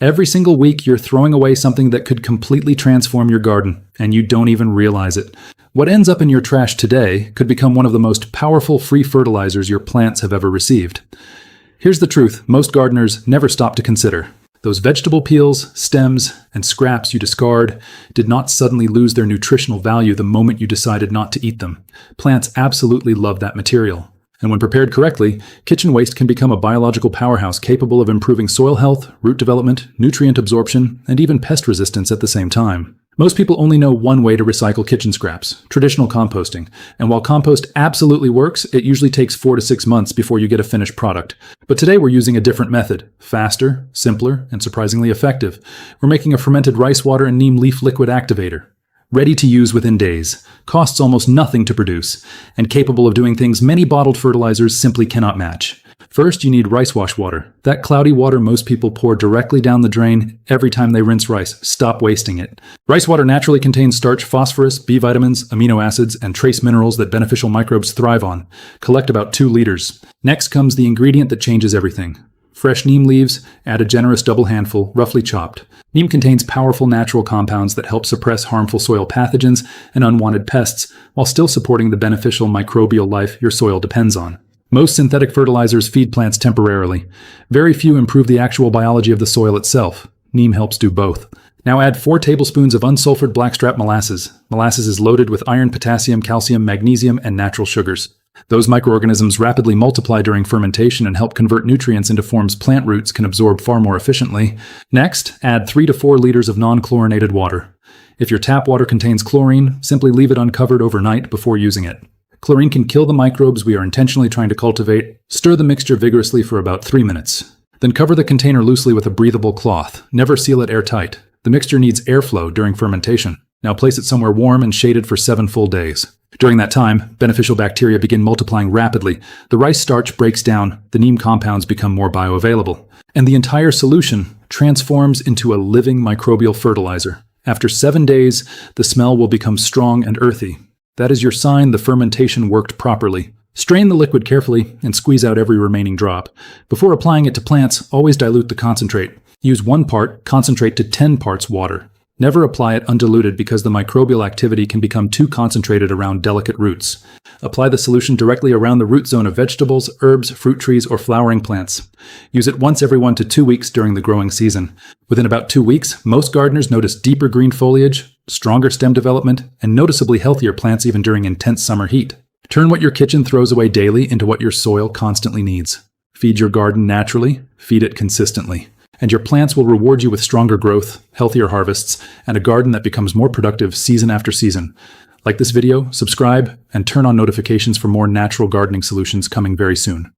Every single week, you're throwing away something that could completely transform your garden, and you don't even realize it. What ends up in your trash today could become one of the most powerful free fertilizers your plants have ever received. Here's the truth most gardeners never stop to consider. Those vegetable peels, stems, and scraps you discard did not suddenly lose their nutritional value the moment you decided not to eat them. Plants absolutely love that material. And when prepared correctly, kitchen waste can become a biological powerhouse capable of improving soil health, root development, nutrient absorption, and even pest resistance at the same time. Most people only know one way to recycle kitchen scraps, traditional composting. And while compost absolutely works, it usually takes 4 to 6 months before you get a finished product. But today we're using a different method, faster, simpler, and surprisingly effective. We're making a fermented rice water and neem leaf liquid activator. Ready to use within days, costs almost nothing to produce, and capable of doing things many bottled fertilizers simply cannot match. First, you need rice wash water. That cloudy water most people pour directly down the drain every time they rinse rice. Stop wasting it. Rice water naturally contains starch, phosphorus, B vitamins, amino acids, and trace minerals that beneficial microbes thrive on. Collect about 2 liters. Next comes the ingredient that changes everything. Fresh neem leaves, add a generous double handful, roughly chopped. Neem contains powerful natural compounds that help suppress harmful soil pathogens and unwanted pests, while still supporting the beneficial microbial life your soil depends on. Most synthetic fertilizers feed plants temporarily. Very few improve the actual biology of the soil itself. Neem helps do both. Now add 4 tablespoons of unsulfured blackstrap molasses. Molasses is loaded with iron, potassium, calcium, magnesium, and natural sugars. Those microorganisms rapidly multiply during fermentation and help convert nutrients into forms plant roots can absorb far more efficiently. Next, add 3 to 4 liters of non-chlorinated water. If your tap water contains chlorine, simply leave it uncovered overnight before using it. Chlorine can kill the microbes we are intentionally trying to cultivate. Stir the mixture vigorously for about 3 minutes. Then cover the container loosely with a breathable cloth. Never seal it airtight. The mixture needs airflow during fermentation. Now place it somewhere warm and shaded for 7 full days. During that time, beneficial bacteria begin multiplying rapidly. The rice starch breaks down, the neem compounds become more bioavailable, and the entire solution transforms into a living microbial fertilizer. After 7 days, the smell will become strong and earthy. That is your sign the fermentation worked properly. Strain the liquid carefully and squeeze out every remaining drop. Before applying it to plants, always dilute the concentrate. Use 1 part concentrate to 10 parts water. Never apply it undiluted because the microbial activity can become too concentrated around delicate roots. Apply the solution directly around the root zone of vegetables, herbs, fruit trees, or flowering plants. Use it once every 1 to 2 weeks during the growing season. Within about 2 weeks, most gardeners notice deeper green foliage, stronger stem development, and noticeably healthier plants even during intense summer heat. Turn what your kitchen throws away daily into what your soil constantly needs. Feed your garden naturally, feed it consistently. And your plants will reward you with stronger growth, healthier harvests, and a garden that becomes more productive season after season. Like this video, subscribe, and turn on notifications for more natural gardening solutions coming very soon.